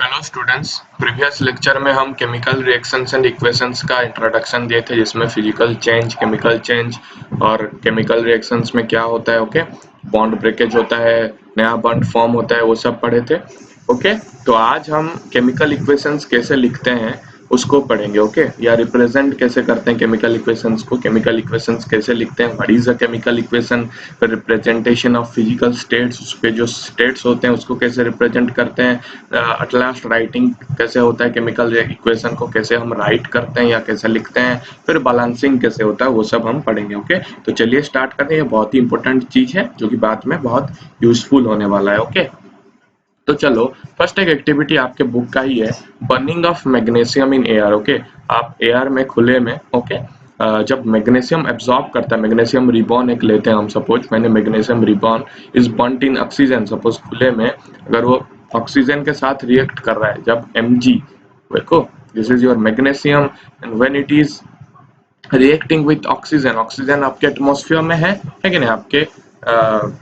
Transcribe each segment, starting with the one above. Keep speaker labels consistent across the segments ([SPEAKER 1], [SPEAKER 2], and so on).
[SPEAKER 1] Hello students, previous lecture में हम chemical reactions and equations का इंट्रोडक्शन दिए थे, जिसमें फिजिकल चेंज, केमिकल चेंज और केमिकल रिएक्शंस में क्या होता है। ओके, बॉन्ड ब्रेकेज होता है, नया बॉन्ड फॉर्म होता है, वो सब पढ़े थे। ओके, तो आज हम केमिकल इक्वेशंस कैसे लिखते हैं उसको पढ़ेंगे। ओके, या रिप्रेजेंट कैसे करते हैं केमिकल इक्वेशंस को, केमिकल इक्वेशंस कैसे लिखते हैं, what is a chemical equation, फिर रिप्रेजेंटेशन ऑफ फिजिकल स्टेट्स, उस पे जो स्टेट्स होते हैं उसको कैसे रिप्रेजेंट करते हैं, एट लास्ट राइटिंग कैसे होता है, केमिकल इक्वेशन को कैसे हम राइट करते हैं या कैसे लिखते हैं, फिर बैलेंसिंग कैसे होता है, वो सब हम पढ़ेंगे। ओके, तो चलिए स्टार्ट करते हैं। ये बहुत ही इंपॉर्टेंट चीज है जो कि बाद में बहुत यूजफुल होने वाला है। ओके, तो चलो फर्स्ट एक एक्टिविटी आपके बुक का ही है, burning of magnesium in air. Okay, आप एयर में खुले में, ओके, जब मैग्नीशियम एब्जॉर्ब करता है, मैग्नीशियम रिबॉन एक लेते हैं हम, सपोज मैंने magnesium ribbon is burnt in oxygen, suppose खुले में अगर वो ऑक्सीजन के साथ रिएक्ट कर रहा है, जब Mg, देखो this is your magnesium and when it is reacting with oxygen, oxygen आपके एटमॉस्फेयर में है कि नहीं, आपके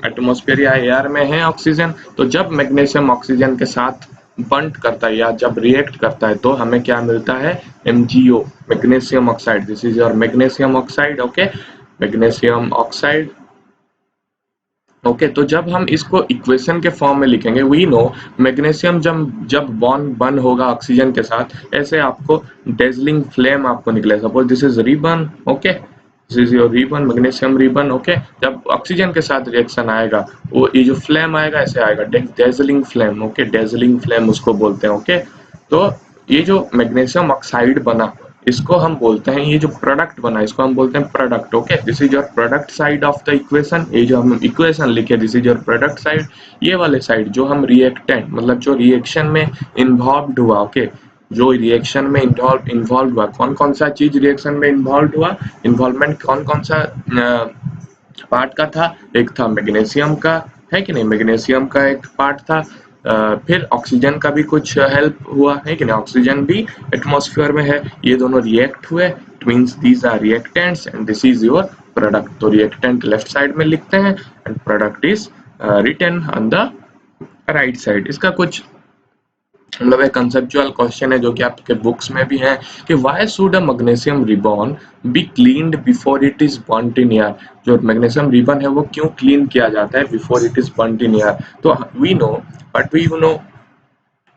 [SPEAKER 1] एटमॉस्फेयर या एयर में है ऑक्सीजन। तो जब मैग्नीशियम ऑक्सीजन के साथ बंट करता है या जब रिएक्ट करता है तो हमें क्या मिलता है, MgO, magnesium oxide. This is your magnesium oxide. Okay, magnesium oxide. Okay, तो जब हम इसको इक्वेशन के फॉर्म में लिखेंगे, वी नो मैग्नीशियम जब जब बॉन्ड बन होगा ऑक्सीजन के साथ, ऐसे आपको डेजलिंग फ्लेम आपको निकले। Suppose this is ribbon. Okay, this is your ribbon, magnesium ribbon. Okay, जब ऑक्सीजन के साथ रिएक्शन आएगा, वो ये जो फ्लेम आएगा ऐसे आएगा, dazzling flame. Okay, dazzling flame उसको बोलते हैं। ओके, तो ये जो मैग्नीशियम ऑक्साइड बना, इसको हम बोलते हैं, ये जो प्रोडक्ट बना इसको हम बोलते हैं product. Okay, this is your product side of the equation. ये जो हम इक्वेशन लिखे, this is your product side. ये वाले साइड जो हम रिएक्टेंट, मतलब जो रिएक्शन में इन्वॉल्व हुआ, ओके, जो रिएक्शन में इन्वॉल्व हुआ, कौन कौन सा चीज रिएक्शन में इन्वॉल्व हुआ, इन्वॉल्वमेंट कौन कौन सा पार्ट का था, एक था मैग्नीशियम का, है कि नहीं, मैग्नीशियम का एक पार्ट था। फिर ऑक्सीजन का भी कुछ हेल्प हुआ, है कि नहीं, ऑक्सीजन भी एटमॉस्फेयर में है, ये दोनों रिएक्ट हुए, it means these are reactants and this is your product. तो रिएक्टेंट लेफ्ट साइड में लिखते हैं and product is written on the right side. इसका कुछ मतलब एक कंसेप्चुअल क्वेश्चन है जो कि आपके बुक्स में भी है कि why should a magnesium ribbon be cleaned before it is burnt in air. जो मैग्नीशियम रिबन है वो क्यों क्लीन किया जाता है before it is burnt in air. तो we know, but we know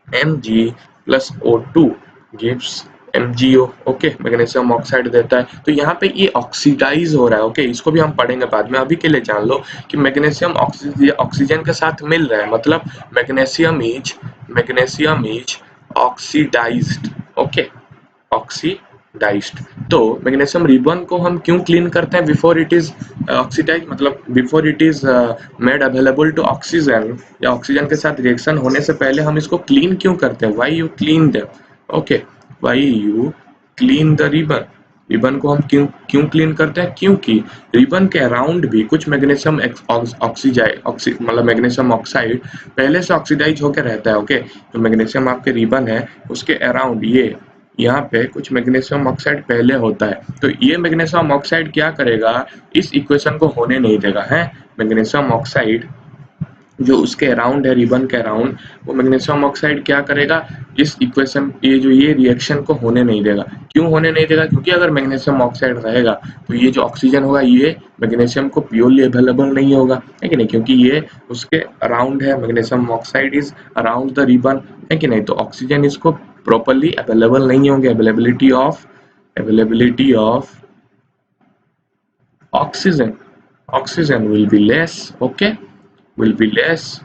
[SPEAKER 1] Mg plus O2 gives MgO। Okay, magnesium oxide देता है। तो यहाँ पे ये ऑक्सीडाइज हो रहा है। ओके, इसको भी हम पढ़ेंगे बाद में, अभी के लिए जान लो कि मैग्नीशियम ऑक्सीजन के साथ मिल रहा है, मतलब magnesium is oxidised. Okay, oxidised. तो मैग्नीशियम रिबन को हम क्यों क्लीन करते हैं बिफोर इट इज ऑक्सीडाइज, मतलब before it is made available to oxygen, या ऑक्सीजन के साथ रिएक्शन होने से पहले हम इसको क्लीन क्यों करते हैं, why you clean them. Okay, why you clean the ribbon, ribbon को हम क्यों क्यों क्लीन करते हैं, क्योंकि रिबन के अराउंड भी कुछ मैग्नीशियम मतलब मैग्नीशियम ऑक्साइड पहले से ऑक्सीडाइज होकर रहता है। ओके, तो मैग्नीशियम आपके रिबन है उसके अराउंड ये यहाँ पे कुछ मैग्नीशियम ऑक्साइड पहले होता है। तो ये मैग्नीशियम ऑक्साइड क्या करेगा, इस इक्वेशन को होने नहीं देगा। है, मैग्नीशियम ऑक्साइड जो उसके अराउंड है, रिबन के अराउंड, वो मैग्नीशियम ऑक्साइड क्या करेगा, इस इक्वेशन, ये रिएक्शन को होने नहीं देगा। क्यों होने नहीं देगा, क्योंकि अगर मैग्नीशियम ऑक्साइड रहेगा तो ये जो ऑक्सीजन होगा ये मैग्नीशियम को प्योरली अवेलेबल नहीं होगा, है कि नहीं, क्योंकि ये उसके अराउंड है, magnesium oxide is around the ribbon, है कि नहीं, तो ऑक्सीजन इसको प्रॉपर्ली अवेलेबल नहीं होंगे। Availability of oxygen will be less. Okay, will be less.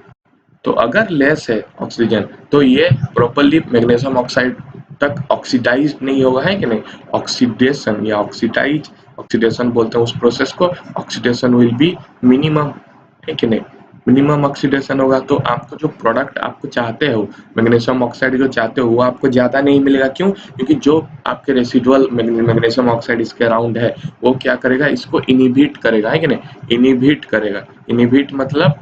[SPEAKER 1] तो अगर लेस है ऑक्सीजन तो ये प्रॉपर्ली मैग्नीशियम ऑक्साइड तक ऑक्सीडाइज नहीं होगा, है कि नहीं, ऑक्सीडेशन या ऑक्सीडेशन बोलते हैं उस प्रोसेस को, ऑक्सीडेशन विल बी मिनिमम, है कि नहीं, मिनिमम ऑक्सीडेशन होगा। तो आपको जो प्रोडक्ट आपको चाहते हो, मैग्नीशियम ऑक्साइड जो चाहते हो, वो आपको ज्यादा नहीं मिलेगा। क्यों, क्योंकि जो आपके रेसिडुअल मैग्नीशियम ऑक्साइड इसके अराउंड है वो क्या करेगा, इसको इनिबिट करेगा, है कि नहीं, इनिबिट करेगा। इनिबिट मतलब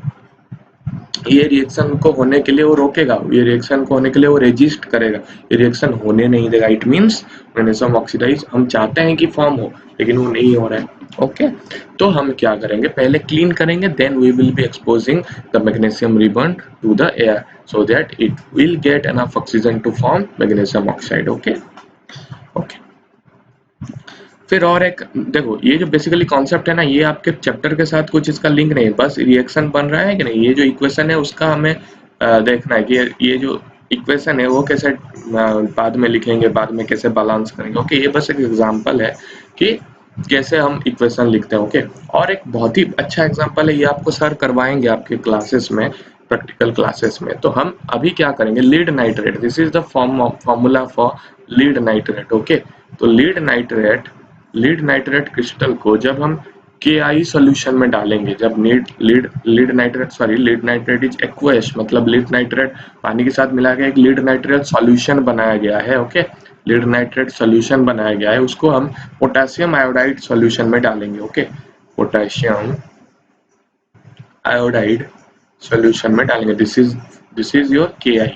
[SPEAKER 1] ये रिएक्शन को होने के लिए वो रोकेगा, ये रिएक्शन को होने के लिए वो रेजिस्ट करेगा, ये रिएक्शन होने नहीं देगा। इट मींस मैग्नीशियम ऑक्सीडाइज हम चाहते हैं कि फॉर्म हो लेकिन वो नहीं हो रहा है। ओके तो हम क्या करेंगे, पहले क्लीन करेंगे, then we will be exposing the magnesium ribbon to the air so that it will get enough oxygen to form magnesium oxide. Okay okay फिर और एक देखो, ये जो बेसिकली कॉन्सेप्ट है ना, ये आपके चैप्टर के साथ कुछ इसका लिंक नहीं है, बस रिएक्शन बन रहा है कि नहीं, ये जो इक्वेशन है उसका हमें देखना है कि ये जो इक्वेशन है वो कैसे बाद में लिखेंगे, बाद में कैसे बैलेंस करेंगे। ओके ये बस एक एग्जांपल है कि कैसे हम इक्वेशन लिखते हैं। ओके और एक बहुत ही अच्छा एग्जांपल है, ये आपको सर करवाएंगे आपके क्लासेस में, प्रैक्टिकल क्लासेस में। तो हम अभी क्या करेंगे, lead nitrate, this is the formula for lead nitrate. Okay तो लीड नाइट्रेट क्रिस्टल को जब हम KI सॉल्यूशन में डालेंगे, जब लीड नाइट्रेट इज एक्वस, मतलब लीड नाइट्रेट पानी के साथ मिला के एक लीड नाइट्रेट सॉल्यूशन बनाया गया है। ओके लीड नाइट्रेट सॉल्यूशन बनाया गया है, उसको हम पोटेशियम आयोडाइड सॉल्यूशन में डालेंगे। ओके पोटेशियम आयोडाइड सॉल्यूशन में डालेंगे, this is your KI,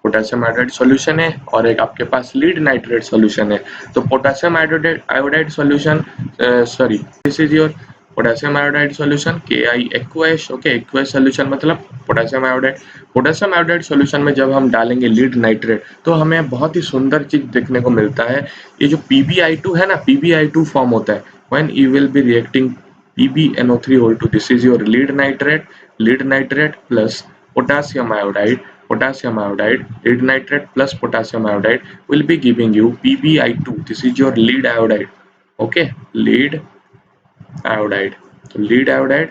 [SPEAKER 1] potassium iodide solution है, और एक आपके पास लीड नाइट्रेट सॉल्यूशन है। तो potassium iodide solution, sorry this is your potassium iodide solution KI aqueous. Okay aqueous solution मतलब पोटेशियम आयोडाइड सॉल्यूशन में जब हम डालेंगे लीड नाइट्रेट तो हमें बहुत ही सुंदर चीज देखने को मिलता है। ये जो PbI2 है ना, PbI2 फॉर्म होता है when you will be reacting PbNO3O2, this is your lead nitrate plus potassium iodide, lead nitrate plus potassium iodide will be giving you PbI2, this is your lead iodide। okay lead iodide, तो lead iodide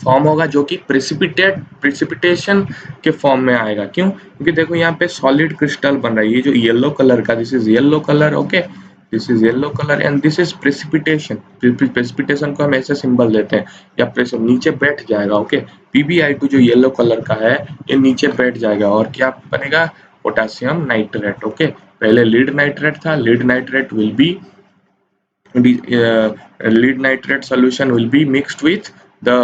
[SPEAKER 1] form होगा जो कि precipitation के form में आएगा। क्यों? क्योंकि देखो यहाँ पे सॉलिड क्रिस्टल बन रहा है, ये जो येलो कलर का, this is yellow colour. Okay this is yellow colour and this is precipitation. Precipitation को हम ऐसे सिंबल देते हैं, या प्रेस नीचे बैठ जाएगा। ओके PbI2 जो येलो कलर का है ये नीचे बैठ जाएगा और क्या बनेगा, पोटेशियम नाइट्रेट। ओके पहले लीड नाइट्रेट था, lead nitrate will be lead nitrate solution will be mixed with the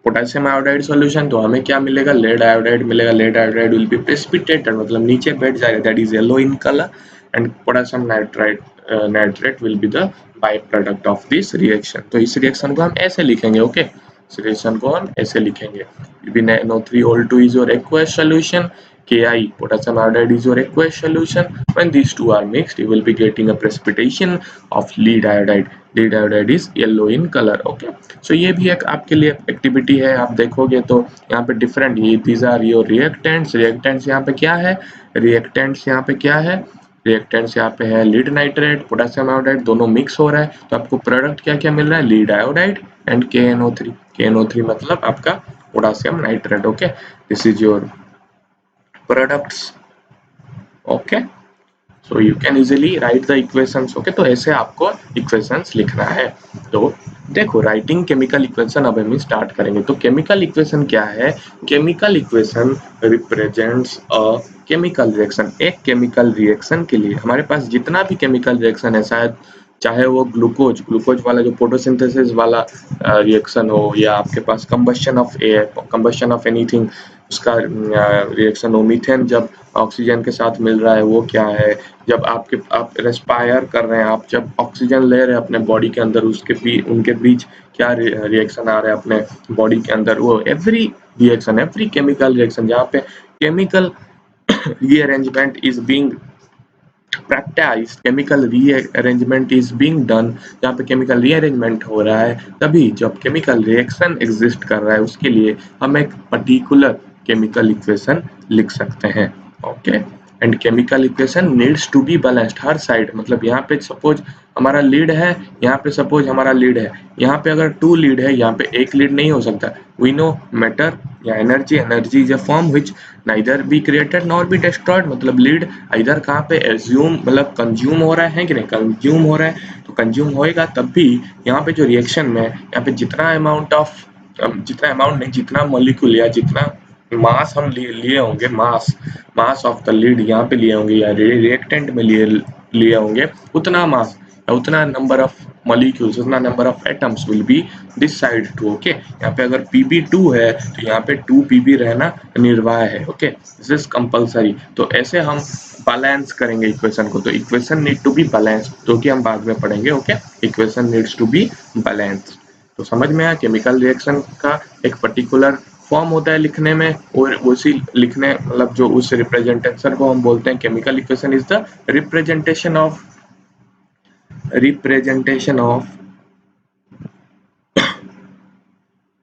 [SPEAKER 1] potassium iodide solution, तो हमें क्या मिलेगा, लेड आयोडाइड मिलेगा। Lead iodide will be precipitated, मतलब नीचे बैठ जाएगा, that is yellow in colour, and potassium nitrate will be the by product of this reaction. तो इस रिएक्शन को हम ऐसे लिखेंगे। ओके इस रिएक्शन को हम ऐसे लिखेंगे, NO3O2 is your aqueous solution, Ki potassium iodide is your aqueous solution, when these two are mixed you will be getting a precipitation of lead iodide। lead iodide is yellow in color। okay so ये भी एक आपके लिए activity है। आप देखोगे तो यहाँ पे डिफरेंट, ये दीज आर योर रिएक्टेंट्स यहाँ पे क्या है, रिएक्टेंट्स यहाँ पे है लीड नाइट्रेट, पोटेशियम आयोडाइड, दोनों मिक्स हो रहा है, तो आपको प्रोडक्ट क्या क्या मिल रहा है, लीड आयोडाइड एंड KNO3 मतलब आपका potassium nitrate. Okay this is your products. Okay so you can easily right the equations. Okay तो ऐसे आपको इक्वेशंस लिखना है। तो देखो राइटिंग केमिकल इक्वेशन अब हम स्टार्ट करेंगे। तो केमिकल इक्वेशन क्या है, chemical equation represents a chemical reaction. एक केमिकल रिएक्शन के लिए हमारे पास जितना भी केमिकल रिएक्शन है, शायद चाहे वो ग्लूकोज वाला जो फोटोसिंथेसिस वाला रिएक्शन हो, या आपके पास कंबशन ऑफ एनीथिंग उसका रिएक्शन हो, मीथेन जब ऑक्सीजन के साथ मिल रहा है वो क्या है, जब आप रेस्पायर कर रहे हैं, आप जब ऑक्सीजन ले रहे हैं अपने बॉडी के अंदर, उनके बीच क्या रिएक्शन आ रहा है अपने बॉडी के अंदर, वो एवरी केमिकल रिएक्शन जहाँ पे chemical rearrangement is being practised, chemical rearrangement is being done, जहाँ पे केमिकल रीअरेंजमेंट हो रहा है, तभी जब केमिकल रिएक्शन एग्जिस्ट कर रहा है उसके लिए हम एक पर्टिकुलर केमिकल इक्वेशन लिख सकते हैं। Okay and chemical equation needs to be balanced हर साइड, मतलब यहाँ पे सपोज हमारा लीड है, यहाँ पे सपोज हमारा लीड है, यहाँ पे अगर 2 लीड है, यहाँ पे एक लीड नहीं हो सकता। वी नो मैटर या energy is a form which neither be created nor be destroyed, मतलब लीड इधर कहाँ पे एज्यूम मतलब कंज्यूम हो रहा है कि नहीं, कंज्यूम हो रहा है, तो कंज्यूम होएगा तब भी यहाँ पे जो रिएक्शन में यहाँ पे जितना अमाउंट नहीं, जितना मॉलिक्यूल या जितना मास हम लिए होंगे, मास ऑफ द लीड यहाँ पे लिए होंगे या रिएक्टेंट में लिए होंगे, उतना मास, उतना नंबर ऑफ molecules, उतना number of atoms will be this side too, okay? यहाँ पे अगर Pb2 है तो यहाँ पे 2Pb रहना निर्वाह है, okay? This is compulsory. तो ऐसे हम बैलेंस करेंगे इक्वेशन को, तो equation need to be balance, जो कि हम बाद में पढ़ेंगे, okay? Equation needs to be balance. तो समझ में आया केमिकल रिएक्शन का एक पर्टिकुलर फॉर्म होता है लिखने में, और उसी लिखने मतलब जो उस रिप्रेजेंटेशन को हम बोलते हैं chemical equation is the representation of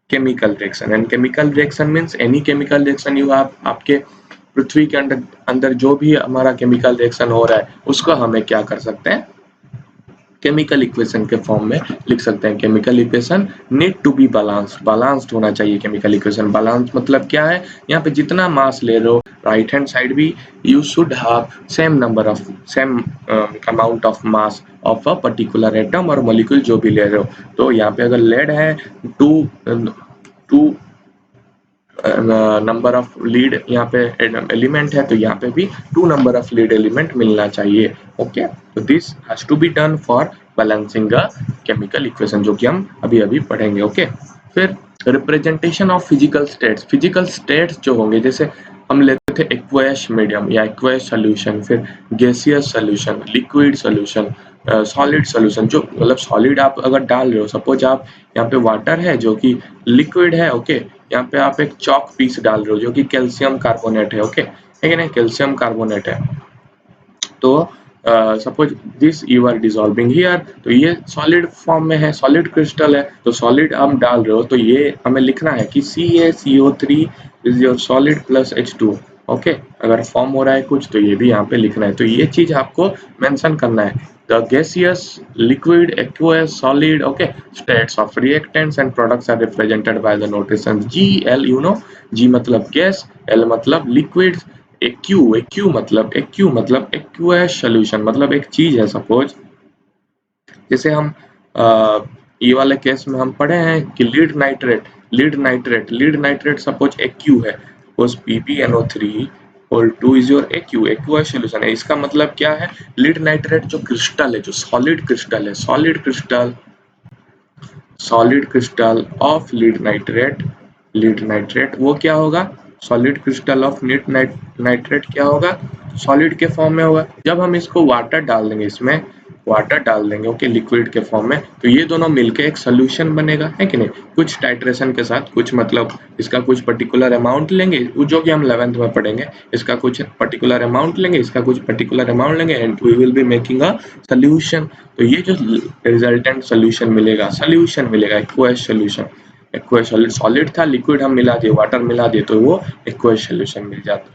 [SPEAKER 1] chemical reaction. And chemical reaction means any chemical reaction you have. आपके पृथ्वी के अंदर जो भी हमारा केमिकल रिएक्शन हो रहा है उसको हमें क्या कर सकते हैं, केमिकल इक्वेशन के फॉर्म में लिख सकते हैं. Chemical equation need to be balanced होना चाहिए. केमिकल इक्वेशन बैलेंस मतलब क्या है, यहाँ पे जितना मास ले रहे हो राइट हैंड साइड भी you should have same amount of mass of a particular atom और मॉलिक्यूल जो भी ले रहे हो. तो यहाँ पे अगर लेड है टू नंबर ऑफ लीड यहाँ पे एलिमेंट है, तो यहाँ पे भी 2 नंबर ऑफ लीड एलिमेंट मिलना चाहिए, ओके? तो this has to be done for balancing a chemical equation, जो कि हम अभी अभी पढ़ेंगे, ओके? फिर रिप्रेजेंटेशन ऑफ फिजिकल स्टेट्स जो होंगे, जैसे हम लेते थे एक्वेस मीडियम या एक्वेस सोल्यूशन, फिर gaseous solution, liquid solution, solid solution. जो मतलब सॉलिड आप अगर डाल रहे हो, सपोज आप यहाँ पे वाटर है जो कि लिक्विड है, ओके? यहाँ पे आप एक चॉक पीस डाल रहे हो जो कि कैल्शियम कार्बोनेट है, ओके? है कि नहीं, कैल्शियम कार्बोनेट है. तो suppose this you are dissolving here, तो ये सॉलिड फॉर्म में है, सॉलिड क्रिस्टल है, तो सॉलिड हम डाल रहे हो, तो ये हमें लिखना है कि CaCO3 is your solid plus H2, okay? अगर फॉर्म हो रहा है कुछ तो ये भी यहाँ पे लिखना है. तो ये चीज आपको मेंशन करना है. The gaseous, liquid, aqueous, solid, okay, states of reactants and products are represented by the notations GL. You know, G मतलब gas, L मतलब liquid, AQ मतलब aqueous solution, मतलब एक चीज है. सपोज जैसे हम ये वाले केस में हम पढ़े हैं कि लीड नाइट्रेट सपोज AQ है, सपोज PbNO3 और 2 इज योर एक्यूएस सोल्यूशन है. इसका मतलब क्या है, लीड नाइट्रेट जो क्रिस्टल है, जो solid crystal of lead nitrate वो क्या होगा, solid crystal of lead nitrate क्या होगा, सॉलिड के फॉर्म में होगा. जब हम इसको वाटर डाल देंगे, इसमें वाटर डाल देंगे, ओके, लिक्विड के फॉर्म में, तो ये दोनों मिलके एक सोल्यूशन बनेगा, है कि नहीं? कुछ टाइट्रेशन के साथ, कुछ मतलब इसका कुछ पर्टिकुलर अमाउंट लेंगे, जो कि हम 11th में पढ़ेंगे. इसका कुछ पर्टिकुलर अमाउंट लेंगे, इसका कुछ पर्टिकुलर अमाउंट लेंगे, and we will be making a solution. तो ये जो रिजल्टेंट सोल्यूशन मिलेगा एक्वेस सोल्यूशन. एक्वेस सॉलिड था, लिक्विड हम मिला दिए, वाटर मिला दिए, तो वो एक्वेस सोल्यूशन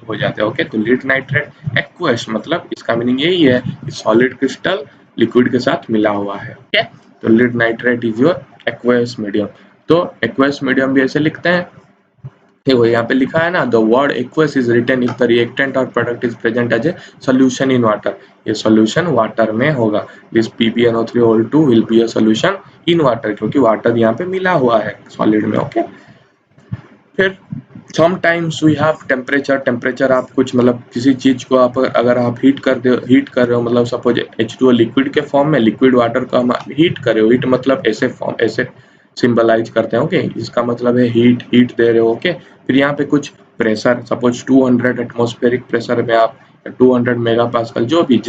[SPEAKER 1] हो जाता है, ओके? तो लीड नाइट्रेट एक्वेस मतलब इसका मीनिंग यही है कि सॉलिड क्रिस्टल लिक्विड के साथ मिला हुआ है, ओके? तो lead nitrate is your aqueous medium. तो एक्वेस मीडियम भी ऐसे लिखते हैं, देखो यहाँ पे लिखा है ना, the word aqueous is written if the reactant और product is present as a solution in water. ये सोल्यूशन वाटर में होगा. This PbNO3 will be a solution in water, क्योंकि वाटर यहाँ पे मिला हुआ है सॉलिड में, ओके? फिर समटाइम्स वी हैव टेम्परेचर आप कुछ मतलब किसी चीज को आप अगर आप हीट कर रहे हो, मतलब सपोज H2O लिक्विड के फॉर्म में, लिक्विड वाटर को हम हीट कर रहे हो, हीट मतलब ऐसे सिंबलाइज करते हैं, ओके? इसका मतलब है हीट दे रहे हो, ओके? फिर यहाँ पे कुछ प्रेशर, सपोज 200 एटमॉस्फेरिक प्रेशर में आप 200 मेगापास्कल, जो भी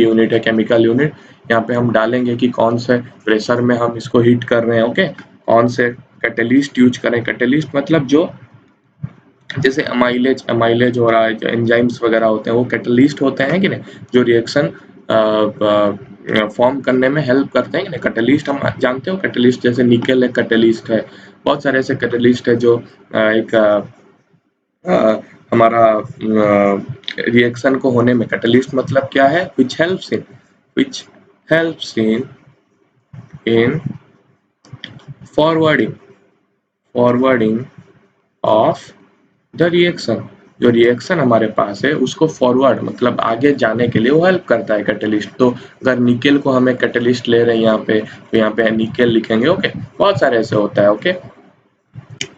[SPEAKER 1] यूनिट है, केमिकल यूनिट, यहाँ पे हम डालेंगे कि कौन से प्रेशर में हम इसको हीट कर रहे हैं, ओके? कौन से कैटलिस्ट यूज करें. कैटलिस्ट मतलब जो जैसे अमाइलेज हो रहा है, जो एंजाइम्स वगैरह होते हैं वो कैटलिस्ट होते हैं कि नहीं, जो रिएक्शन फॉर्म करने में हेल्प करते हैं कि नहीं. कैटलिस्ट हम जानते हो, कैटलिस्ट जैसे निकेल एक कैटलिस्ट है, बहुत सारे ऐसे कैटलिस्ट है जो एक हमारा रिएक्शन को होने में, कैटलिस्ट मतलब क्या है, which helps in forwarding of the reaction. जो रिएक्शन हमारे पास है उसको फॉरवर्ड मतलब आगे जाने के लिए वो हेल्प करता है कैटलिस्ट. तो अगर निकेल को हमें कैटलिस्ट ले रहे हैं यहाँ पे, तो यहाँ पे निकेल लिखेंगे, ओके? बहुत सारे ऐसे होता है, ओके?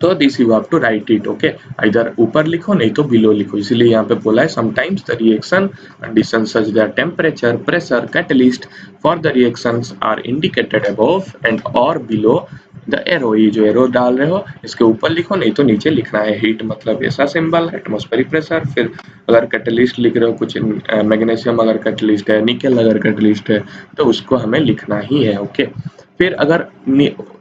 [SPEAKER 1] तो this you have to write it, okay, इधर ऊपर लिखो नहीं तो बिलो लिखो, इसलिए यहाँ पे बोला है sometimes the reaction condition such that temperature pressure catalyst for the reactions are indicated above and और बिलो द एरो, ये जो एरो डाल रहे हो इसके ऊपर लिखो नहीं तो नीचे लिखना है। हीट मतलब ऐसा सिंबल, एटमॉस्फेरिक प्रेशर, फिर अगर कैटलिस्ट लिख रहे हो कुछ मैग्नीशियम अगर कैटलिस्ट है, निकल अगर कैटलिस्ट है तो उसको हमें लिखना ही है, ओके। फिर अगर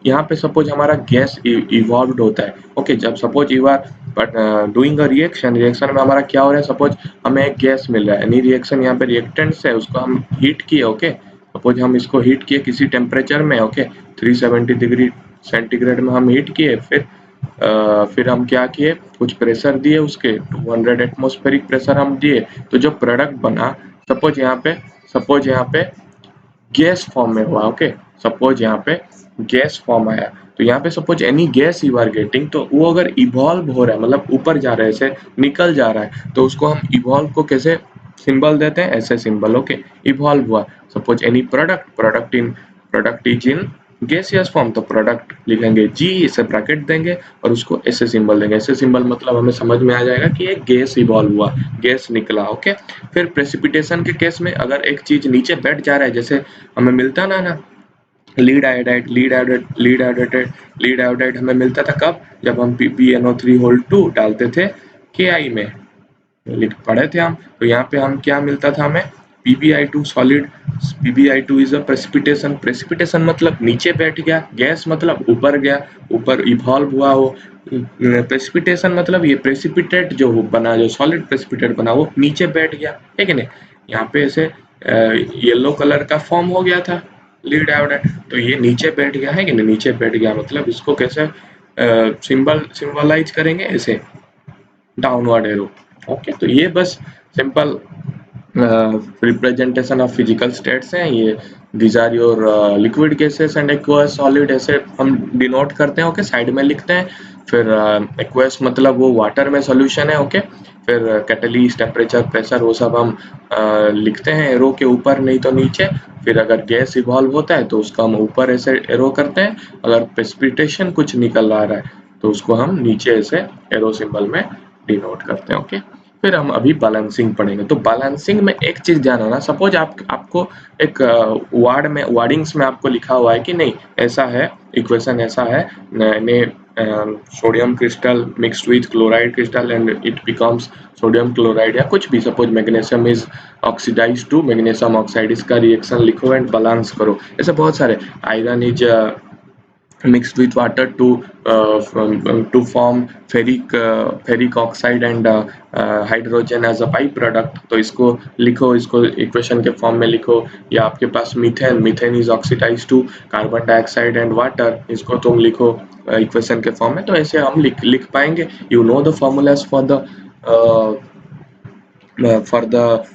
[SPEAKER 1] यहाँ पे सपोज हमारा गैस इवॉल्व होता है, ओके, जब suppose you are but doing a reaction, reaction में हमारा क्या हो रहा है, सपोज हमें एक गैस मिल रहा है, यानी रिएक्शन यहाँ पे रिएक्टेंट्स है उसको हम हीट किए, ओके, सपोज हम इसको हीट किए किसी टेम्परेचर में, ओके, 370 डिग्री सेंटीग्रेड में हम हीट किए, फिर हम क्या किए, कुछ प्रेशर दिए उसके 200 एटमॉस्फेरिक प्रेशर हम दिए, तो जो प्रोडक्ट बना, सपोज यहाँ पे गैस फॉर्म में हुआ, ओके, सपोज यहाँ पे गैस फॉर्म आया, तो यहाँ पे suppose any gas you are getting, तो वो अगर इवॉल्व हो रहा है मतलब ऊपर जा रहा है, ऐसे निकल जा रहा है, तो उसको हम इवॉल्व को कैसे सिंबल देते हैं, ऐसे सिंबल, ओके, इवॉल्व हुआ। Suppose any product is in gaseous form, तो प्रोडक्ट लिखेंगे जी, इसे ब्रैकेट देंगे और उसको ऐसे सिंबल देंगे, ऐसे सिंबल मतलब हमें समझ में आ जाएगा कि एक गैस इवॉल्व हुआ, गैस निकला, ओके। फिर प्रेसिपिटेशन के केस में अगर एक चीज नीचे बैठ जा रहा है, जैसे हमें मिलता ना लीड आयोडाइड हमें मिलता था कब, जब हम PbNO3 डालते थे KI में, लिख पढ़े थे हम, तो यहाँ पे हम क्या मिलता था हमें, PbI2 solid, PbI2 is a precipitation, precipitation मतलब नीचे बैठ गया, गैस मतलब ऊपर गया, ऊपर इवॉल्व हुआ वो, प्रेसिपिटेशन मतलब ये प्रेसिपिटेट जो बना, जो सॉलिड प्रेसिपिटेट बना वो नीचे बैठ गया, है कि नहीं। यहाँ पे ऐसे येलो कलर का फॉर्म हो गया था लीड आयोडाइड, तो ये नीचे बैठ गया, है कि नहीं, नीचे बैठ गया मतलब इसको कैसे सिंबलाइज करेंगे, ऐसे डाउनवर्ड एरो, ओके। तो ये बस simple representation of physical states हैं ये, these are your liquid gases and aqueous solid, ऐसे हम डिनोट करते हैं, ओके, साइड में लिखते हैं। फिर एक्वस मतलब वो वाटर में सॉल्यूशन है, ओके। फिर कैटलिस्ट, टेम्परेचर, प्रेशर, वो सब हम लिखते हैं एरो के ऊपर नहीं तो नीचे। फिर अगर गैस इवॉल्व होता है तो उसको हम ऊपर ऐसे एरो करते हैं, अगर प्रेसिपिटेशन कुछ निकल आ रहा है तो उसको हम नीचे ऐसे एरो सिंबल में डिनोट करते हैं, ओके। फिर हम अभी बैलेंसिंग पढ़ेंगे, तो बैलेंसिंग में एक चीज ध्यान रखना, सपोज आपको एक वार्डिंग्स में आपको लिखा हुआ है कि नहीं ऐसा है, इक्वेशन ऐसा है, ने sodium crystal mixed with chloride crystal and it becomes sodium chloride, या कुछ भी, suppose magnesium is oxidise to magnesium oxide, इसका रिएक्शन लिखो एंड बैलेंस करो, ऐसे बहुत सारे, iron is mixed with water to form ferric oxide and hydrogen as a byproduct, तो इसको लिखो, इसको इक्वेशन के फॉर्म में लिखो। या आपके पास methane is oxidise to carbon dioxide and water, इसको तुम लिखो इक्वेशन के फॉर्म में, तो ऐसे हम लिख पाएंगे। You know the formulas for the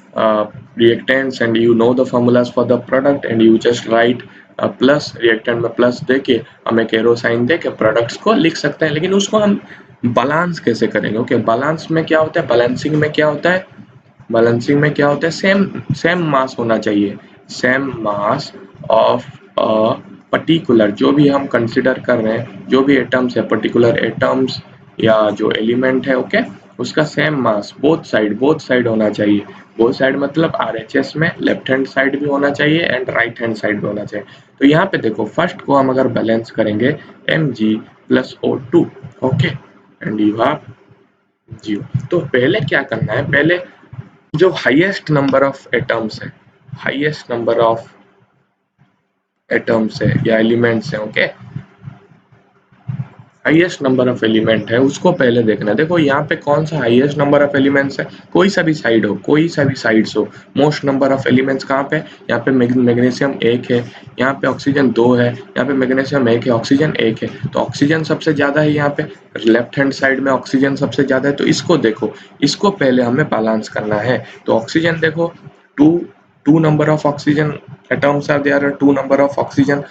[SPEAKER 1] reactants and you know the formulas for the product and you just write plus, reactant में प्लस देके हम एक एरो साइन देके प्रोडक्ट्स को लिख सकते हैं, लेकिन उसको हम बैलेंस कैसे करेंगे, ओके। बैलेंस में क्या होता है, बैलेंसिंग में क्या होता है, बैलेंसिंग में क्या होता है, सेम मास होना चाहिए, same mass of a particular, जो भी हम कंसिडर कर रहे हैं, जो भी एटम्स है, पर्टिकुलर एटम्स या जो एलिमेंट है, ओके, उसका सेम मास बोथ साइड होना चाहिए। बोथ साइड मतलब RHS में लेफ्ट हैंड साइड भी होना चाहिए एंड राइट हैंड साइड भी होना चाहिए। तो यहाँ पे देखो फर्स्ट को हम अगर बैलेंस करेंगे Mg+O2, okay, and you have 0, तो पहले क्या करना है, पहले जो हाईएस्ट नंबर ऑफ एटम्स है, हाईएस्ट नंबर ऑफ एटम्स है या एलिमेंट्स है, okay, highest number of element है उसको पहले देखना है। देखो यहाँ पे कौन सा हाईएस्ट नंबर ऑफ एलिमेंट्स है, कोई सा भी साइड हो, कोई सा भी साइड्स हो, मोस्ट नंबर ऑफ एलिमेंट्स कहाँ पे, यहाँ पे मैग्नीशियम 1 है, यहाँ पे ऑक्सीजन 2 है, यहाँ पे मैग्नीशियम 1 है, ऑक्सीजन 1 है, तो ऑक्सीजन सबसे ज्यादा है, यहाँ पे लेफ्ट हैंड साइड में ऑक्सीजन सबसे ज्यादा है, तो इसको देखो, इसको पहले हमें बैलेंस करना है। तो ऑक्सीजन देखो, two number of oxygen atoms are there, two number of oxygen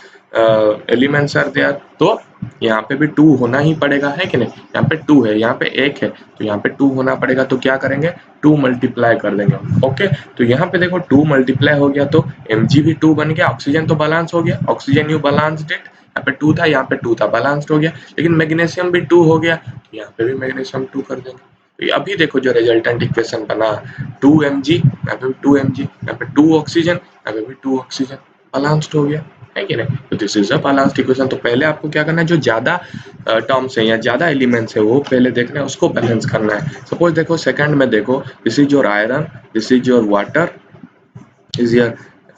[SPEAKER 1] elements are there, तो यहाँ पे भी 2 होना ही पड़ेगा, है कि नहीं, यहाँ पे 2 है, यहाँ पे 1 है, तो यहाँ पे 2 होना पड़ेगा, तो क्या करेंगे 2 मल्टीप्लाई कर देंगे, ओके। तो यहाँ पे देखो 2 मल्टीप्लाई हो गया तो Mg भी 2 बन गया, ऑक्सीजन तो बैलेंस हो गया, ऑक्सीजन यू बैलेंस्ड इट, यहाँ पे 2 था, यहाँ पे 2 था, बैलेंस्ड हो गया। लेकिन मैग्नीशियम भी 2 हो गया, तो यहाँ पे भी मैग्नीशियम 2 कर देंगे। तो अभी देखो जो रिजल्टेंट इक्वेशन बना 2 mg, यहाँ पे भी 2 mg, यहाँ पे 2 ऑक्सीजन, यहाँ पे भी 2 ऑक्सीजन, बैलेंस्ड हो गया, है कि नहीं? तो this is a balanced equation. तो पहले आपको क्या करना है, जो ज्यादा टर्म्स है या ज्यादा एलिमेंट्स है वो पहले देखना है, उसको बैलेंस करना है। सपोज देखो सेकंड में देखो, this is your iron, this is your water, is your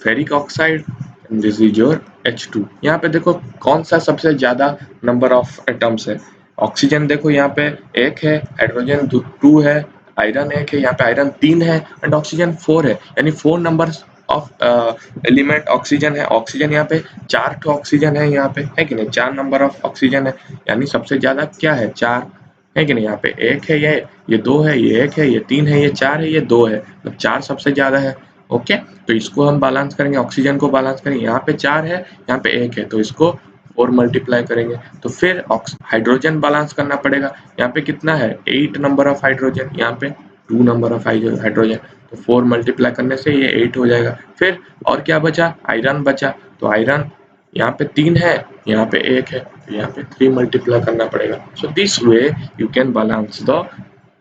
[SPEAKER 1] ferric oxide and this is your H2। यहाँ पे देखो कौन सा सबसे ज्यादा नंबर ऑफ एटम्स है। ऑक्सीजन देखो यहाँ पे 1 है, हाइड्रोजन 2 है, आयरन 1 है, यहाँ पे आयरन 3 है एंड ऑक्सीजन 4 है, यानी 4 नंबर ऑफ एलिमेंट ऑक्सीजन है। ऑक्सीजन यहाँ पे 4 ऑक्सीजन है, यहाँ पे है कि नहीं, 4 नंबर ऑफ ऑक्सीजन है, यानी सबसे ज्यादा क्या है, 4, है कि नहीं। यहाँ पे 1 है, ये 2 है, ये 1 है, ये 3 है, ये 4 है, ये 2 है, मतलब 4 सबसे ज्यादा है। ओके, तो इसको हम बैलेंस करेंगे, ऑक्सीजन को बैलेंस करेंगे। यहाँ पे 4 है, यहाँ पे 1 है, तो इसको 4 मल्टीप्लाई करेंगे। तो फिर हाइड्रोजन बैलेंस करना पड़ेगा। यहाँ पे कितना है, 8 नंबर ऑफ हाइड्रोजन, यहाँ पे 2 नंबर ऑफ हाइड्रोजन, तो 4 मल्टीप्लाई करने से ये 8 हो जाएगा। फिर और क्या बचा, आयरन बचा, तो आयरन यहाँ पे 3 है, यहाँ पे 1 है, तो यहाँ पे 3 मल्टीप्लाई करना पड़ेगा। So this way you can balance the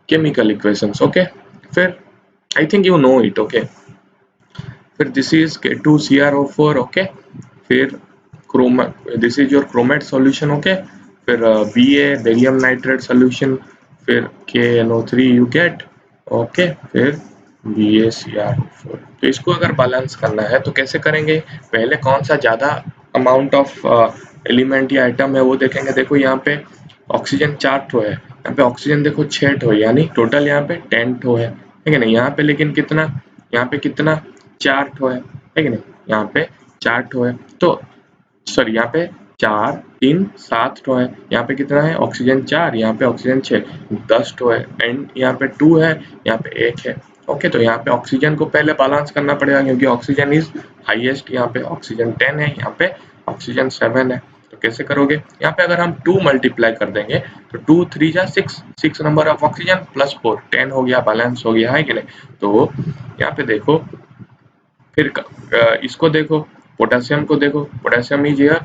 [SPEAKER 1] chemical equations. Okay, फिर I think you know it. Okay, फिर दिस इज K2CrO4। ओके, फिर chroma, this is your chromate solution. Okay, फिर Ba बेरियम नाइट्रेट सॉल्यूशन, फिर KNO3 you get. Okay, फिर BaCrO4। तो इसको अगर balance करना है तो कैसे करेंगे, पहले कौन सा ज्यादा अमाउंट ऑफ एलिमेंट या आइटम है वो देखेंगे। देखो यहाँ पे ऑक्सीजन 4 ठो है, यहाँ पे ऑक्सीजन देखो 6 ठो है, यानी टोटल यहाँ पे 10 ठो है कि नहीं। यहाँ पे लेकिन कितना, यहाँ पे कितना, 4 ठो है कि नहीं, यहाँ पे 4 ठो है, तो सॉरी यहाँ पे 4 3 7 ठो है, यहाँ पे कितना है, ऑक्सीजन 4, यहाँ पे ऑक्सीजन 6, 10 ठो है, एंड यहाँ पे 2 है, यहाँ पे 1 है। ओके, तो यहाँ पे ऑक्सीजन को पहले बैलेंस करना पड़ेगा, क्योंकि ऑक्सीजन इज हाईएस्ट। यहाँ पे ऑक्सीजन 10 है, यहाँ पे ऑक्सीजन 7 है। तो कैसे करोगे, यहाँ पे अगर हम 2 मल्टीप्लाई कर देंगे तो 2 3 जा 6 नंबर ऑफ ऑक्सीजन प्लस 4 10 हो गया, बैलेंस हो गया, है कि नहीं। तो यहाँ पे देखो, फिर इसको देखो, पोटेशियम को देखो, पोटेशियम इज हियर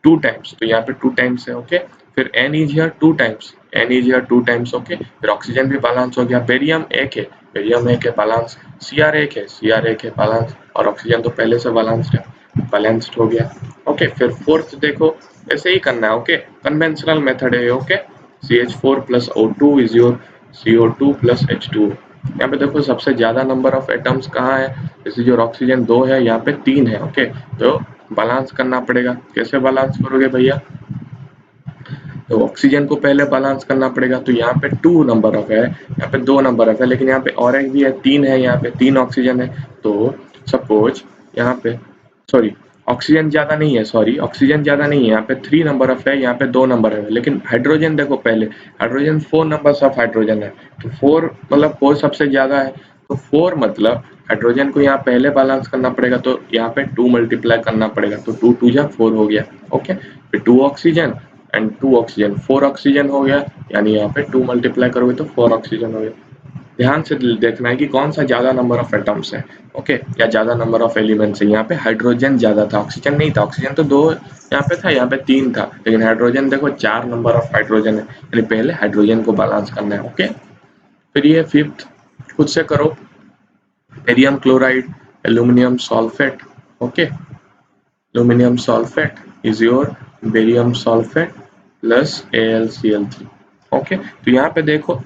[SPEAKER 1] 2 टाइम्स, तो यहाँ पे 2 टाइम्स है। ओके, फिर N is here 2 times, N is here 2 times. Okay, फिर ऑक्सीजन भी बैलेंस हो गया, बेरियम 1 है, बेरियम 1 है, बैलेंस, Cr 1 है, Cr 1 है, बैलेंस, और ऑक्सीजन तो पहले से बैलेंस्ड है, बैलेंस्ड हो गया। ओके, फिर फोर्थ देखो, ऐसे ही करना है। ओके, कन्वेंशनल मेथड है। Okay, CH4 plus O2 is your CO2 plus H2। यहाँ पे देखो सबसे ज्यादा नंबर ऑफ एटम्स कहाँ है, जैसे जो ऑक्सीजन 2 है, यहाँ पे 3 है। ओके, तो बैलेंस करना पड़ेगा। कैसे बैलेंस करोगे भैया, तो ऑक्सीजन को पहले बैलेंस करना पड़ेगा, तो यहाँ पे 2 नंबर ऑफ है, यहाँ पे 2 नंबर ऑफ है, लेकिन यहाँ पे और एक भी है, 3 है, यहाँ पे 3 ऑक्सीजन है। तो सपोज यहाँ पे, सॉरी ऑक्सीजन ज्यादा नहीं है, सॉरी ऑक्सीजन ज्यादा नहीं है, यहाँ पे 3 नंबर ऑफ है, यहाँ पे 2 नंबर है, लेकिन हाइड्रोजन देखो पहले, हाइड्रोजन 4 नंबर ऑफ हाइड्रोजन है, तो 4 मतलब 4 सबसे ज्यादा है, तो 4 मतलब हाइड्रोजन को यहाँ पहले बैलेंस करना पड़ेगा, तो यहाँ पे 2 मल्टीप्लाई करना पड़ेगा, तो 2 2 जा 4 हो गया। ओके, फिर 2 ऑक्सीजन एंड 2 ऑक्सीजन, 4 ऑक्सीजन हो गया, यानी यहाँ पे 2 मल्टीप्लाई करोगे तो 4 ऑक्सीजन हो गया। ध्यान से देखना है कि कौन सा ज्यादा नंबर ऑफ एटम्स है। ओके, या ज्यादा नंबर ऑफ एलिमेंट्स है। यहाँ पे हाइड्रोजन ज्यादा था, ऑक्सीजन नहीं था, ऑक्सीजन तो 2 यहाँ पे था, यहाँ पे 3 था, लेकिन हाइड्रोजन देखो 4 नंबर ऑफ हाइड्रोजन है, यानी पहले हाइड्रोजन को बैलेंस करना है। ओके, फिर ये फिफ्थ खुद से करो, barium chloride, aluminium sulphate. Okay, aluminium sulphate is your barium sulphate plus AlCl3। Okay, तो यहाँ पे देखो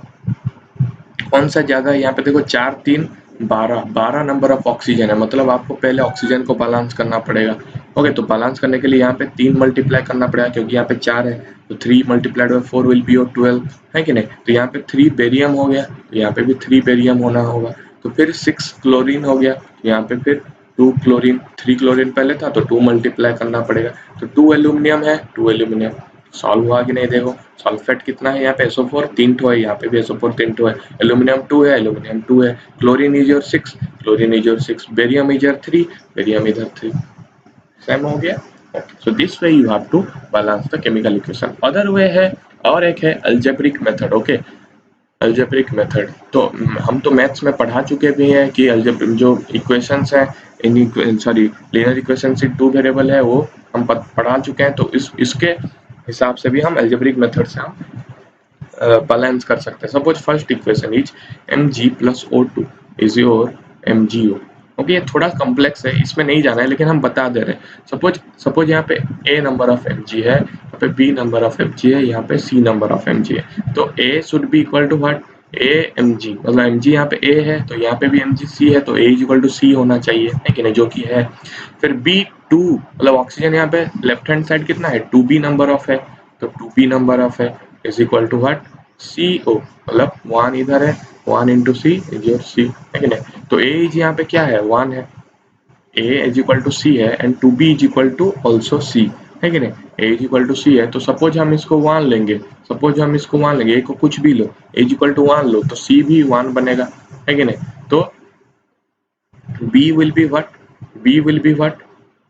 [SPEAKER 1] कौन सा ज्यादा है, यहाँ पे देखो 4 3 12 नंबर ऑफ ऑक्सीजन है, मतलब आपको पहले ऑक्सीजन को बैलेंस करना पड़ेगा। ओके, तो बैलेंस करने के लिए यहाँ पे 3 मल्टीप्लाई करना पड़ेगा, क्योंकि यहाँ पे 4 है, तो 3 multiplied by 4 will be your 12, है कि नहीं। तो यहाँ पे 3 बेरियम हो गया, तो यहाँ पे भी 3 बेरियम होना होगा, तो फिर 6 क्लोरीन हो गया, तो यहाँ पे फिर 2 क्लोरीन, 3 क्लोरीन पहले था, तो 2 मल्टीप्लाई करना पड़ेगा, तो 2 एल्यूमिनियम है, 2 एल्यूमिनियम सॉल्व हुआ कि नहीं। देखो सल्फेट कितना है, यहाँ पे SO4 3 ठो है, यहाँ पे भी SO4 3 ठो है, एल्यूमिनियम 2 है, एल्यूमिनियम 2 है, chlorine is your 6, chlorine is your 6, barium is your 3, barium इधर 3, सेम हो गया। So this way you have to balance the chemical equation. Other way है, और एक है algebraic method. Okay, algebraic method तो हम तो मैथ्स में पढ़ा चुके भी हैं कि अलजेब्रिक जो इक्वेशंस है, इन सॉरी लीनियर इक्वेशन से 2 वेरिएबल है, वो हम पढ़ा चुके हैं, तो इसके हिसाब से भी हम अलजेब्रिक मेथड से हम बैलेंस कर सकते हैं। Suppose first equation is mg plus O2 is your MgO। Okay, ये थोड़ा कॉम्प्लेक्स है, इसमें नहीं जाना है, लेकिन हम बता दे रहे हैं। सपोज यहाँ पे A नंबर ऑफ Mg है, यहाँ पे B नंबर ऑफ Mg है, यहाँ पे C नंबर ऑफ Mg है, तो A should be equal to what, A Mg, मतलब Mg यहाँ पे A है तो यहाँ पे भी Mg C है, तो A is equal to C होना चाहिए, है कि नहीं, जो कि है। फिर B2, मतलब ऑक्सीजन यहाँ पे लेफ्ट हैंड साइड कितना है, 2B नंबर ऑफ है, तो 2B नंबर ऑफ है is equal to what, CO, मतलब 1 इधर है, 1 into C is your C, है कि नहीं। तो A इज यहाँ पे क्या है, 1 है, A is equal to C है, and 2B is equal to also C, है कि नहीं। A is equal to C है, तो सपोज हम इसको 1 लेंगे, A को कुछ भी लो, A इज इक्वल टू 1 लो, तो C भी 1 बनेगा, है कि नहीं। तो B will be what,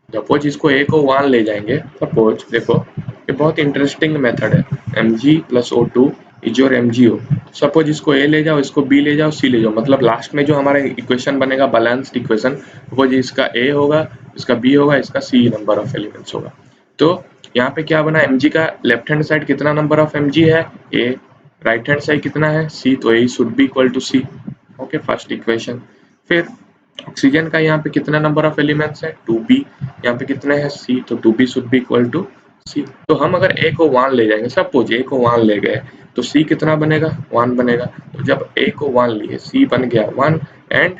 [SPEAKER 1] suppose इसको A को 1 ले जाएंगे, सपोज देखो ये बहुत इंटरेस्टिंग मेथड है, Mg plus O2 is your MgO। Suppose इसको A ले जाओ, इसको B ले जाओ, C ले जाओ, मतलब लास्ट में जो हमारा इक्वेशन बनेगा बैलेंस्ड इक्वेशन, सपोज इसका A होगा, इसका B होगा, इसका C नंबर ऑफ एलिमेंट्स होगा। तो यहाँ पे क्या बना, Mg का लेफ्ट हैंड साइड कितना नंबर ऑफ Mg है, A, राइट हैंड साइड कितना है, C, तो A should be equal to C। Okay, first equation. फिर ऑक्सीजन का यहाँ पे कितना नंबर ऑफ एलिमेंट्स है, 2B, यहाँ पे कितने हैं, C, तो 2B should be equal to C। तो हम अगर A को 1 ले जाएंगे, सपोज A को 1 ले गए, तो C कितना बनेगा, 1 बनेगा। तो जब A को 1 लिए, C बन गया 1, and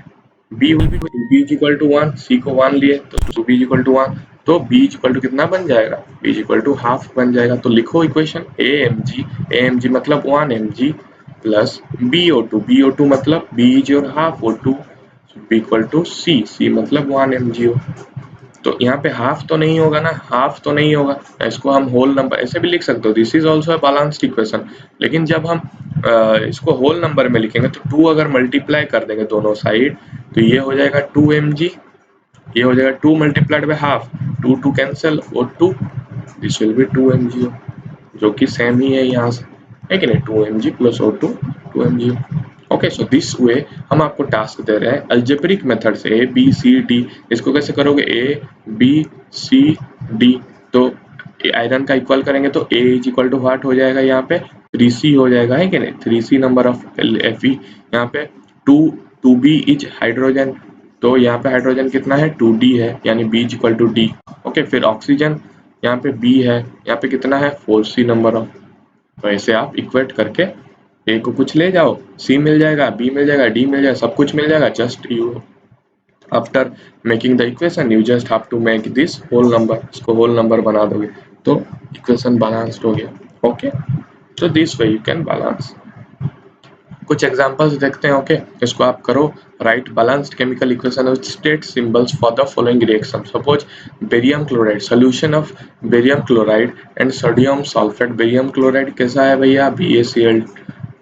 [SPEAKER 1] B will be, B is equal to 1, C को 1 लिए तो 2B इज इक्वल टू 1, तो B इज इक्वल टू कितना बन जाएगा, B is equal to half बन जाएगा। तो लिखो इक्वेशन, AMG मतलब 1 mg प्लस BO2 मतलब B is your half, O2 be equal to C मतलब 1 MgO। तो यहाँ पे हाफ तो नहीं होगा ना, हाफ तो नहीं होगा, इसको हम होल नंबर ऐसे भी लिख सकते हो, this is also a balanced equation. लेकिन जब हम इसको होल नंबर में लिखेंगे, तो 2 अगर मल्टीप्लाई कर देंगे दोनों साइड, तो ये हो जाएगा 2 mg, ये हो जाएगा 2 मल्टीप्लाइड बाय हाफ, 2 कैंसिल, और 2, दिस विल बी 2 MgO, जो कि सेम ही है यहाँ से, है कि नहीं, 2 mg plus O2 2 MgO। Okay, so this वे हम आपको टास्क दे रहे हैं अल्जेब्रिक मेथड से, A B C D, इसको कैसे करोगे, A B C D, तो आयरन का इक्वल करेंगे तो A is equal to what हो जाएगा, यहाँ पे 3C हो जाएगा, है कि नहीं, 3C नंबर ऑफ Fe, यहाँ पे 2B इज हाइड्रोजन, तो यहाँ पे हाइड्रोजन कितना है, 2D है, यानी B is equal to D। Okay, फिर ऑक्सीजन यहाँ पे B है, यहाँ पे कितना है, 4C नंबर ऑफ। तो ऐसे आप इक्वेट करके A को कुछ ले जाओ, C मिल जाएगा, B मिल जाएगा, D मिल जाएगा, सब कुछ मिल जाएगा। Just you after making the equation you just have to make this whole number, इसको होल नंबर बना दोगे तो इक्वेशन बैलेंस्ड हो गया। ओके, तो this way you can balance. कुछ एग्जांपल्स देखते हैं। ओके, इसको आप करो, write balanced chemical equation with state symbols for the following reaction. Suppose barium chloride, solution of barium chloride and sodium sulphate. Barium chloride कैसा है भैया,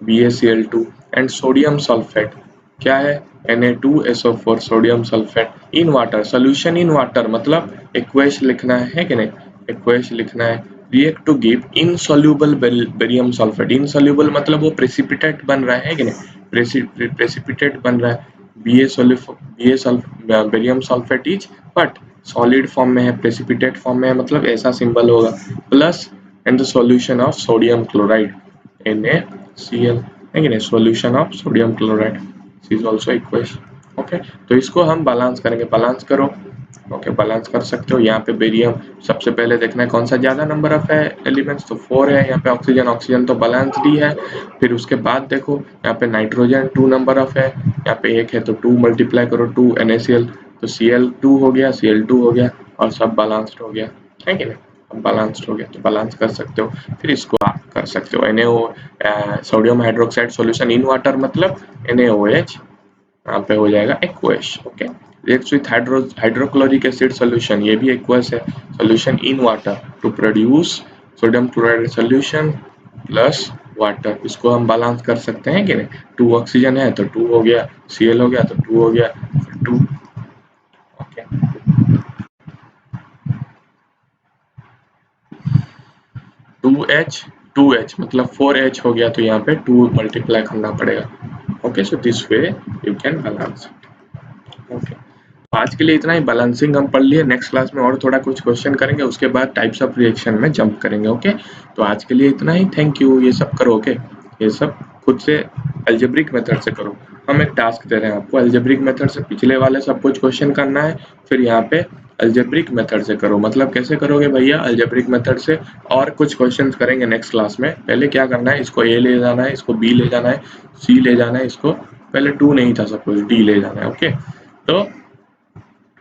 [SPEAKER 1] BaCl2, एंड सोडियम सल्फेट क्या है, Na2SO4, sodium sulphate in water, solution in water, मतलब aqueous लिखना है कि नहीं, एक्वेश लिखना है। React to give insoluble barium sulphate, insoluble मतलब वो प्रेसिपिटेट बन रहा है कि नहीं, प्रेसिपिटेट बन रहा है। Barium sulphate is but solid form में है, प्रेसिपिटेट फॉर्म में है, मतलब ऐसा सिंबल होगा। Plus and the solution of sodium chloride NaCl, है कि नहीं, solution of sodium chloride is also equation. Okay, तो इसको हम बैलेंस करेंगे, बैलेंस करो। ओके, बैलेंस कर सकते हो। यहाँ पे बेरियम सबसे पहले देखना है कौन सा ज्यादा नंबर ऑफ है एलिमेंट्स, तो 4 है यहाँ पे। ऑक्सीजन तो बैलेंस डी है। फिर उसके बाद देखो यहाँ पे नाइट्रोजन 2 नंबर ऑफ है, यहाँ पे 1 है, तो 2 मल्टीप्लाई करो, 2 NaCl, तो Cl2 हो गया, Cl2 हो गया, और सब बैलेंस्ड हो गया, है कि नहीं, बैलेंस्ड हो गया, तो बैलेंस कर सकते हो। फिर इसको आप कर सकते हो, NaO sodium hydroxide solution in water मतलब NaOH, यहाँ पे हो जाएगा aqueous. Okay, reacts with hydrochloric acid solution, ये भी एक्वस है, solution in water to produce sodium chloride solution plus water. इसको हम बैलेंस कर सकते हैं कि नहीं, 2 ऑक्सीजन है तो 2 हो गया, Cl हो गया तो 2 हो गया, 2। ओके, 2H मतलब 4H हो गया, तो यहाँ पे 2 मल्टीप्लाई करना पड़ेगा। Okay, so this way you can balance. Okay, आज के लिए इतना ही। बैलेंसिंग हम पढ़ लिए, नेक्स्ट क्लास में और थोड़ा कुछ क्वेश्चन करेंगे, उसके बाद टाइप्स ऑफ रिएक्शन में जंप करेंगे। ओके, तो आज के लिए इतना ही। Thank you. ये सब करो। ओके, ये सब खुद से अलजेब्रिक मेथड से करो। हम एक टास्क दे रहे हैं आपको, अलजेब्रिक मेथड से पिछले वाले सब कुछ क्वेश्चन करना है, फिर यहाँ पे अलजेब्रिक मेथड से करो। मतलब कैसे करोगे भैया? अलजेब्रिक मेथड से और कुछ क्वेश्चन करेंगे नेक्स्ट क्लास में। पहले क्या करना है, इसको ए ले जाना है, इसको बी ले जाना है, सी ले जाना है, इसको पहले 2 नहीं था सपोज, डी ले जाना है। ओके, तो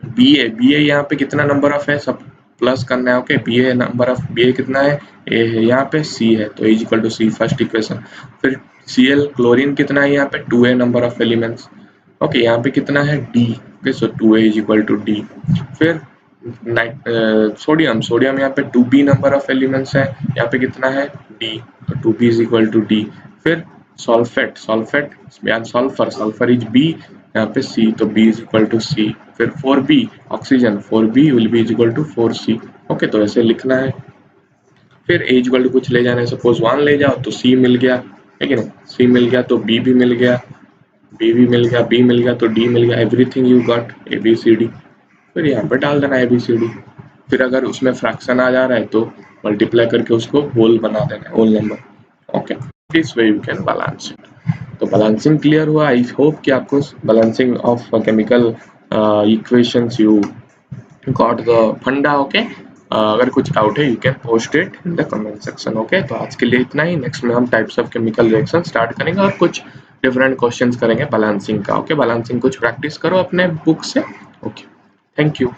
[SPEAKER 1] बी ए यहाँ पे कितना नंबर ऑफ है, सब प्लस करना है। Okay, B A number of B A कितना है, ए है, यहाँ पे सी है, तो is equal to C, first equation. फिर सी एल क्लोरीन कितना है यहाँ पे, 2 है नंबर ऑफ एलिमेंट्स। ओके, यहाँ पे कितना है, D. Okay, so 2 is equal to D. फिर सोडियम, सोडियम यहाँ पे 2b नंबर ऑफ एलिमेंट्स है, यहाँ पे कितना है, डी, तो 2b is equal to D. फिर सल्फेट, सल्फेट यानी सल्फर, सल्फर इज बी, यहाँ पे सी, तो b is equal to C. फिर 4b oxygen, 4b will be is equal to 4c। Okay, तो ऐसे लिखना है। फिर a इक्वल टू कुछ ले जाना है, सपोज 1 ले जाओ तो c मिल गया, है कि नहीं? c मिल गया तो b भी मिल गया, b भी मिल गया, b मिल गया तो d मिल गया। Everything you got a b c d। फिर यहाँ पर डाल देना a b c d। फिर अगर उसमें फ्रैक्शन आ जा रहा है तो मल्टीप्लाई करके उसको होल बना देना है, whole number. Okay, this way you can balance it. तो बैलेंसिंग क्लियर हुआ। आई होप कि आपको balancing of chemical equations you got the funda. Okay, अगर कुछ डाउट है you can post it in the comment section. Okay, तो आज के लिए इतना ही। नेक्स्ट में हम types of chemical reaction start करेंगे और कुछ डिफरेंट क्वेश्चंस करेंगे बैलेंसिंग का। ओके, बैलेंसिंग कुछ प्रैक्टिस करो अपने बुक से। Okay, thank you.